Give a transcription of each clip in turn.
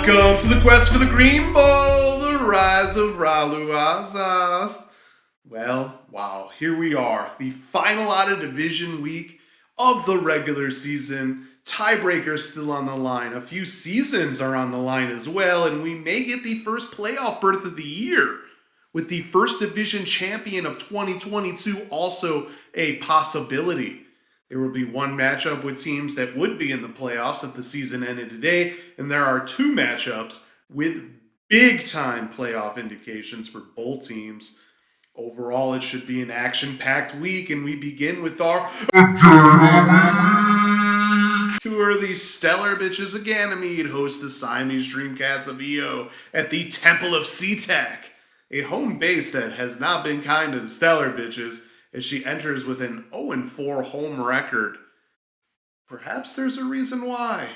Welcome to the quest for the Green Ball, the rise of Ralu Azath. Well, wow, here we are, the final out of division week of the regular season. Tiebreakers still on the line. A few seasons are on the line as well, and we may get the first playoff berth of the year, with the first division champion of 2022 also a possibility. There will be one matchup with teams that would be in the playoffs if the season ended today, and there are two matchups with big-time playoff indications for both teams. Overall, it should be an action-packed week, and we begin with our who are the Stellar Bitches of Ganymede host the Siamese Dreamcats of EO at the Temple of Tsitak, a home base that has not been kind to the Stellar Bitches, as she enters with an 0-4 home record. Perhaps there's a reason why.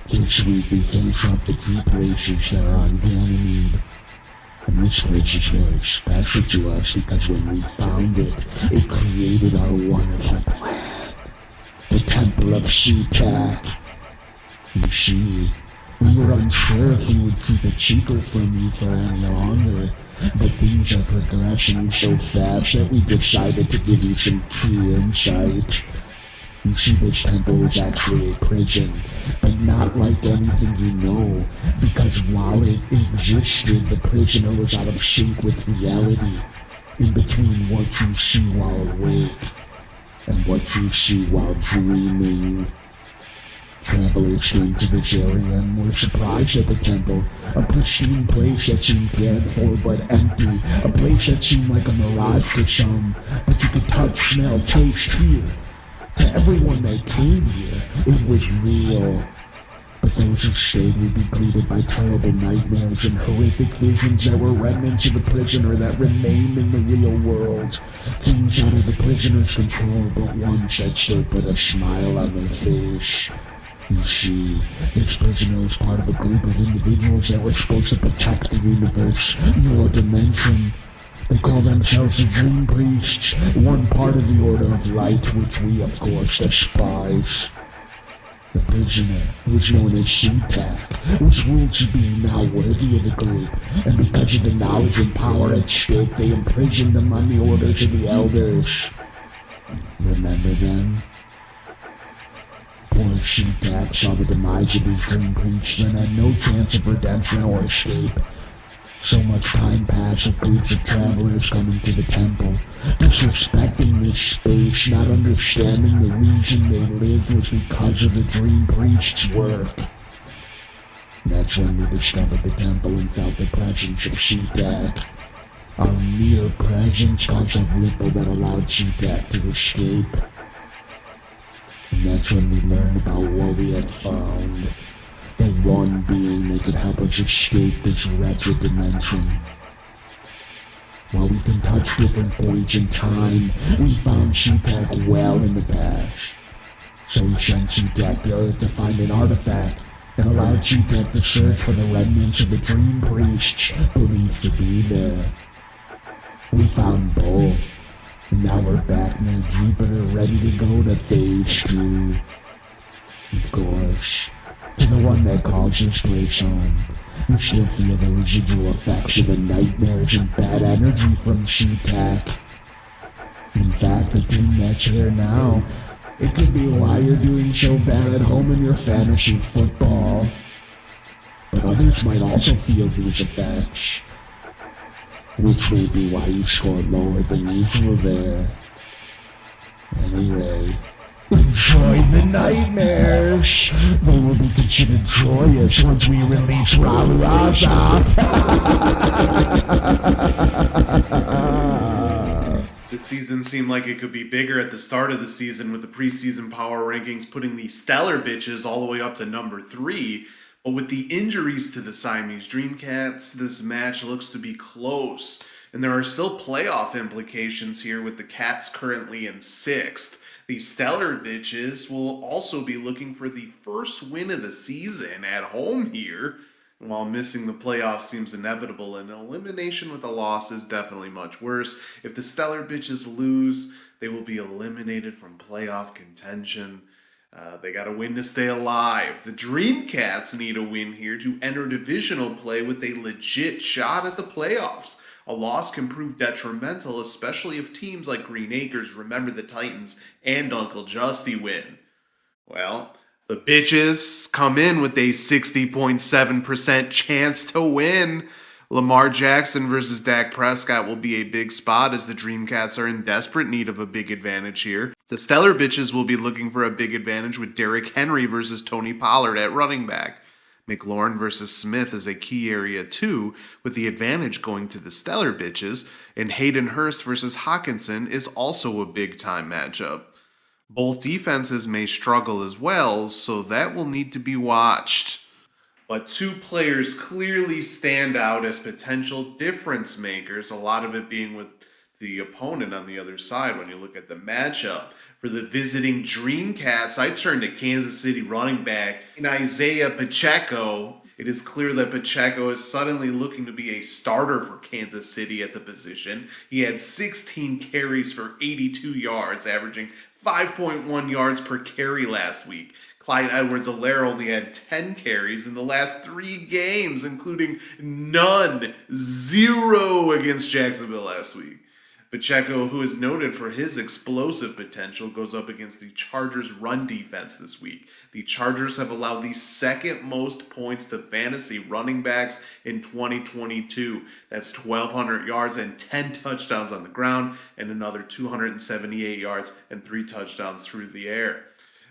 This week we finish up the key places that are on Ganymede. And this place is very special to us because when we found it, it created our wonderful plan. The Temple of Tsitak. You see, we were unsure if we would keep it secret from you for any longer, but things are progressing so fast that we decided to give you some key insight. You see, this temple is actually a prison, but not like anything you know, because while it existed, the prisoner was out of sync with reality, in between what you see while awake and what you see while dreaming. Travelers came to this area and were surprised at the temple, a pristine place that seemed cared for but empty, a place that seemed like a mirage to some, but you could touch, smell, taste, hear. To everyone that came here, it was real. But those who stayed would be greeted by terrible nightmares and horrific visions that were remnants of the prisoner that remained in the real world. Things out of the prisoner's control, but ones that still put a smile on their face. You see, this prisoner was part of a group of individuals that were supposed to protect the universe, your dimension. They call themselves the Dream Priests, one part of the Order of Light, which we, of course, despise. The prisoner, who was known as Tsitak, was ruled to be now worthy of the group, and because of the knowledge and power at stake, they imprisoned him on the orders of the Elders. Remember them? Poor Tsitak saw the demise of these Dream Priests and had no chance of redemption or escape. So much time passed with groups of travelers coming to the temple, disrespecting this space, not understanding the reason they lived was because of the Dream Priest's work. That's when we discovered the temple and felt the presence of Tsitak. Our mere presence caused a ripple that allowed Tsitak to escape. And that's when we learned about what we had found. The one being that could help us escape this wretched dimension. While we can touch different points in time, we found Tsitak well in the past. So we sent Tsitak to Earth to find an artifact and allowed Tsitak to search for the remnants of the Dream Priests believed to be there. We found both, and now we're back near Jupiter ready to go to Phase 2. Of course, to the one that calls this place home, you still feel the residual effects of the nightmares and bad energy from Tsitak. In fact, the team that's here now, it could be why you're doing so bad at home in your fantasy football. But others might also feel these effects, which may be why you scored lower than usual there. Anyway, enjoy the nightmares. They will be considered joyous once we release Ralu Azath. The season seemed like it could be bigger at the start of the season, with the preseason power rankings putting the Stellar Bitches all the way up to number 3. But with the injuries to the Siamese Dreamcats, this match looks to be close. And there are still playoff implications here with the Cats currently in 6th. The Stellar Bitches will also be looking for the first win of the season at home here. While missing the playoffs seems inevitable, an elimination with a loss is definitely much worse. If the Stellar Bitches lose, they will be eliminated from playoff contention. They got to win to stay alive. The Dream Cats need a win here to enter divisional play with a legit shot at the playoffs. A loss can prove detrimental, especially if teams like Green Acres, Remember the Titans, and Uncle Justy win. Well, the Bitches come in with a 60.7% chance to win. Lamar Jackson versus Dak Prescott will be a big spot as the Dreamcats are in desperate need of a big advantage here. The Stellar Bitches will be looking for a big advantage with Derrick Henry versus Tony Pollard at running back. McLaurin versus Smith is a key area too, with the advantage going to the Stellar Bitches, and Hayden Hurst versus Hawkinson is also a big-time matchup. Both defenses may struggle as well, so that will need to be watched. But two players clearly stand out as potential difference makers, a lot of it being with the opponent on the other side when you look at the matchup. For the visiting Dreamcats, I turn to Kansas City running back in Isaiah Pacheco. It is clear that Pacheco is suddenly looking to be a starter for Kansas City at the position. He had 16 carries for 82 yards, averaging 5.1 yards per carry last week. Clyde Edwards-Helaire only had 10 carries in the last 3 games, including zero against Jacksonville last week. Pacheco, who is noted for his explosive potential, goes up against the Chargers' run defense this week. The Chargers have allowed the second most points to fantasy running backs in 2022. That's 1,200 yards and 10 touchdowns on the ground, and another 278 yards and 3 touchdowns through the air.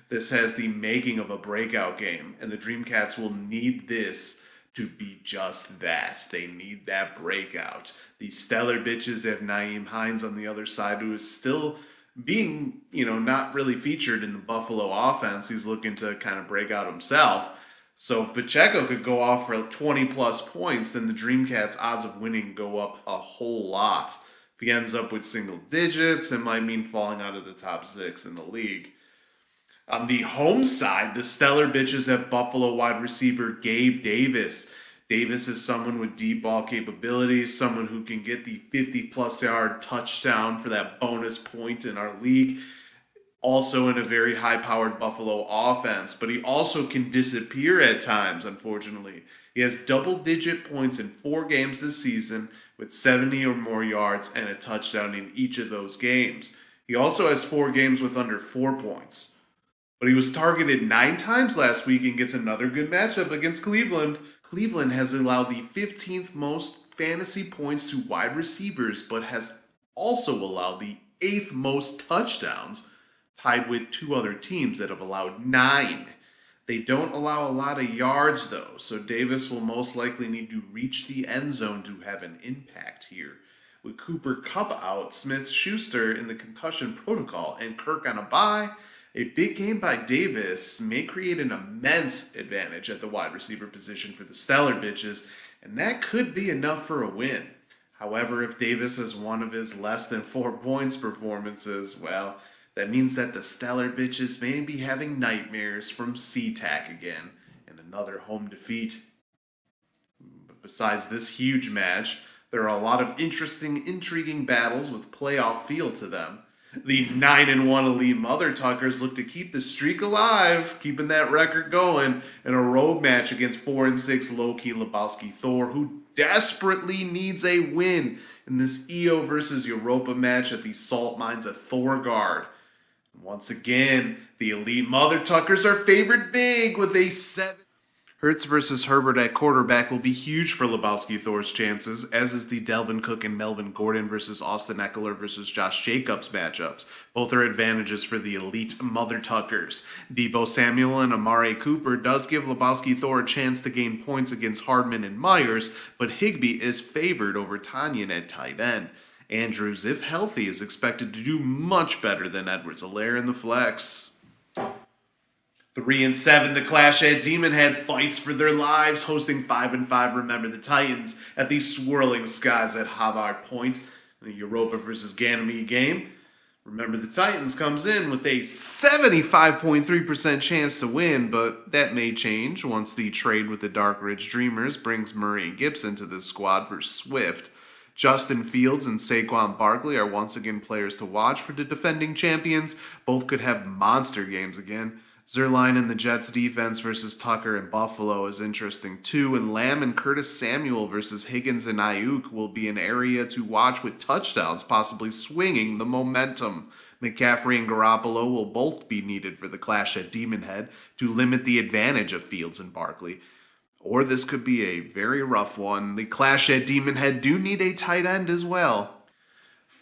This has the making of a breakout game, and the Dreamcats will need this to be just that. They need that breakout. The Stellar Bitches have Nyheim Hines on the other side, who is still being, not really featured in the Buffalo offense. He's looking to kind of break out himself. So if Pacheco could go off for 20 plus points, then the Dreamcats' odds of winning go up a whole lot. If he ends up with single digits, it might mean falling out of the top 6 in the league. On the home side, the Stellar Bitches have Buffalo wide receiver Gabe Davis. Davis is someone with deep ball capabilities, someone who can get the 50-plus yard touchdown for that bonus point in our league. Also in a very high-powered Buffalo offense, but he also can disappear at times, unfortunately. He has double-digit points in 4 games this season with 70 or more yards and a touchdown in each of those games. He also has 4 games with under 4 points. But he was targeted 9 times last week and gets another good matchup against Cleveland. Cleveland has allowed the 15th most fantasy points to wide receivers, but has also allowed the 8th most touchdowns, tied with 2 other teams that have allowed 9. They don't allow a lot of yards, though, so Davis will most likely need to reach the end zone to have an impact here. With Cooper Kupp out, Smith-Schuster in the concussion protocol, and Kirk on a bye, a big game by Davis may create an immense advantage at the wide receiver position for the Stellar Bitches, and that could be enough for a win. However, if Davis has one of his less than 4 points performances, well, that means that the Stellar Bitches may be having nightmares from Tsitak again, and another home defeat. But besides this huge match, there are a lot of interesting, intriguing battles with playoff feel to them. The 9-1 elite Mother Tuckers look to keep the streak alive, keeping that record going in a road match against 4-6 low-key Lebowski Thor, who desperately needs a win in this EO versus Europa match at the salt mines of Thorgard. Once again, the elite Mother Tuckers are favored big with a 7. Hurts versus Herbert at quarterback will be huge for Lebowski Thor's chances, as is the Delvin Cook and Melvin Gordon versus Austin Eckler versus Josh Jacobs matchups. Both are advantages for the elite Mother Tuckers. Deebo Samuel and Amari Cooper does give Lebowski Thor a chance to gain points against Hardman and Myers, but Higbee is favored over Tanyan at tight end. Andrews, if healthy, is expected to do much better than Edwards-Helaire in the flex. 3-7, the Clash at Demon Head fights for their lives, hosting 5-5 Remember the Titans at the Swirling Skies at Havard Point in the Europa versus Ganymede game. Remember the Titans comes in with a 75.3% chance to win, but that may change once the trade with the Dark Ridge Dreamers brings Murray and Gibson to this squad for Swift. Justin Fields and Saquon Barkley are once again players to watch for the defending champions. Both could have monster games again. Zerline and the Jets defense versus Tucker and Buffalo is interesting too, and Lamb and Curtis Samuel versus Higgins and Ayuk will be an area to watch with touchdowns possibly swinging the momentum. McCaffrey and Garoppolo will both be needed for the Clash at Demon Head to limit the advantage of Fields and Barkley. Or this could be a very rough one. The Clash at Demon Head do need a tight end as well.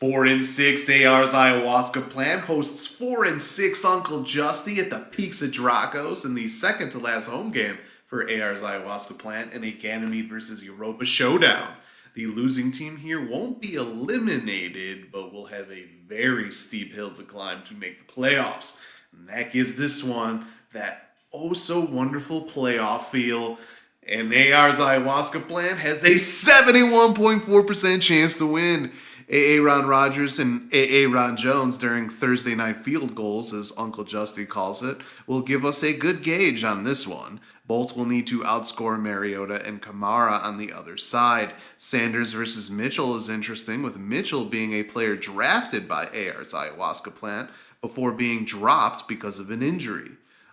4-6, AR's Ayahuasca Plant hosts 4-6 Uncle Justy at the Peaks of Dracos in the second to last home game for AR's Ayahuasca Plant in a Ganymede versus Europa showdown. The losing team here won't be eliminated, but will have a very steep hill to climb to make the playoffs. And that gives this one that oh so wonderful playoff feel. And AR's Ayahuasca Plant has a 71.4% chance to win. Ron Rodgers and Ron Jones during Thursday night field goals, as Uncle Justy calls it, will give us a good gauge on this one. Both will need to outscore Mariota and Kamara on the other side. Sanders versus Mitchell is interesting, with Mitchell being a player drafted by AR's Ayahuasca Plant before being dropped because of an injury.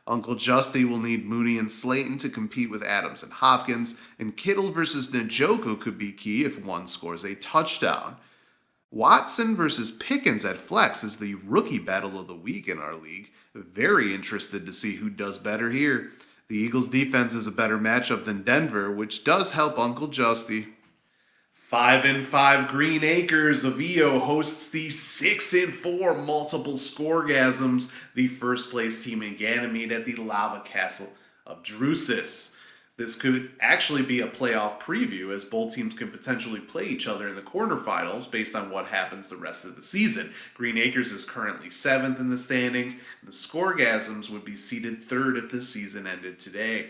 Uncle Justy will need Mooney and Slayton to compete with Adams and Hopkins, and Kittle versus Njoku could be key if one scores a touchdown. Watson versus Pickens at flex is the rookie battle of the week in our league. Very interested to see who does better here. The Eagles' defense is a better matchup than Denver, which does help Uncle Justy. 5-5 Green Acres of EO hosts the 6-4 Multiple Scoregasms, the first place team in Ganymede at the Lava Castle of Drusus. This could actually be a playoff preview, as both teams can potentially play each other in the quarterfinals based on what happens the rest of the season. Green Acres is currently 7th in the standings. The Scoregasms would be seeded 3rd if the season ended today.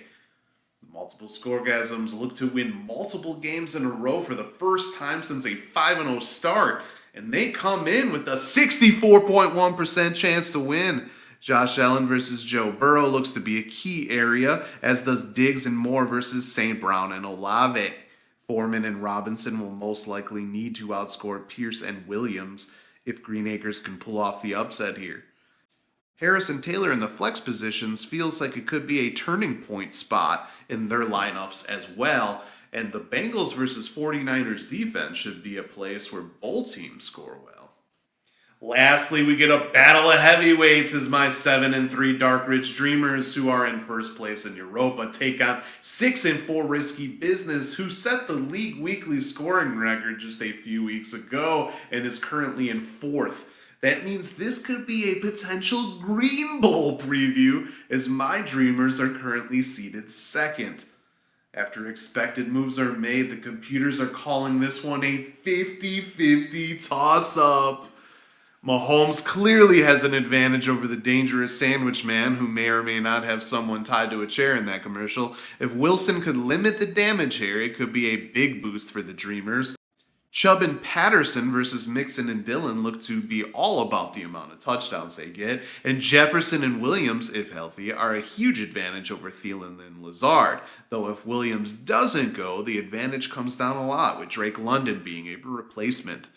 The Multiple Scoregasms look to win multiple games in a row for the first time since a 5-0 start, and they come in with a 64.1% chance to win. Josh Allen versus Joe Burrow looks to be a key area, as does Diggs and Moore versus St. Brown and Olave. Foreman and Robinson will most likely need to outscore Pierce and Williams if Green Acres can pull off the upset here. Harris and Taylor in the flex positions feels like it could be a turning point spot in their lineups as well, and the Bengals versus 49ers defense should be a place where both teams score well. Lastly, we get a battle of heavyweights as my 7-3 Dark Ridge Dreamers, who are in first place in Europa, take on 6-4 Risky Business, who set the league weekly scoring record just a few weeks ago and is currently in 4th. That means this could be a potential Green Bowl preview, as my Dreamers are currently seated 2nd. After expected moves are made, the computers are calling this one a 50-50 toss-up. Mahomes clearly has an advantage over the dangerous sandwich man, who may or may not have someone tied to a chair in that commercial. If Wilson could limit the damage here, it could be a big boost for the Dreamers. Chubb and Patterson versus Mixon and Dillon look to be all about the amount of touchdowns they get, and Jefferson and Williams, if healthy, are a huge advantage over Thielen and Lazard. Though if Williams doesn't go, the advantage comes down a lot, with Drake London being a replacement.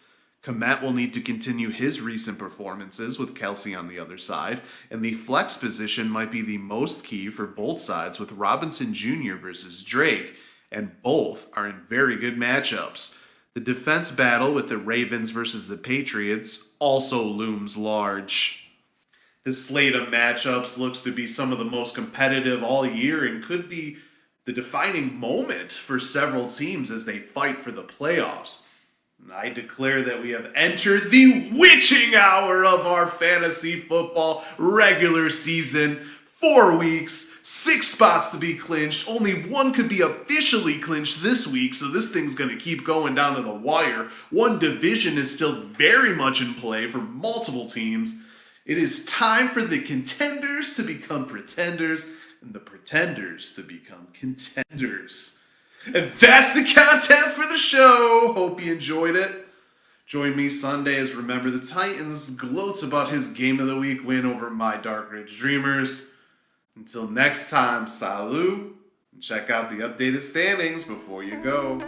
Komet will need to continue his recent performances with Kelsey on the other side, and the flex position might be the most key for both sides with Robinson Jr. versus Drake, and both are in very good matchups. The defense battle with the Ravens versus the Patriots also looms large. This slate of matchups looks to be some of the most competitive all year and could be the defining moment for several teams as they fight for the playoffs. I declare that we have entered the witching hour of our fantasy football regular season. 4 weeks, 6 spots to be clinched. Only one could be officially clinched this week, so this thing's going to keep going down to the wire. One division is still very much in play for multiple teams. It is time for the contenders to become pretenders and the pretenders to become contenders. And that's the content for the show. Hope you enjoyed it. Join me Sunday as Remember the Titans gloats about his Game of the Week win over my Dark Ridge Dreamers. Until next time, salut, and check out the updated standings before you go.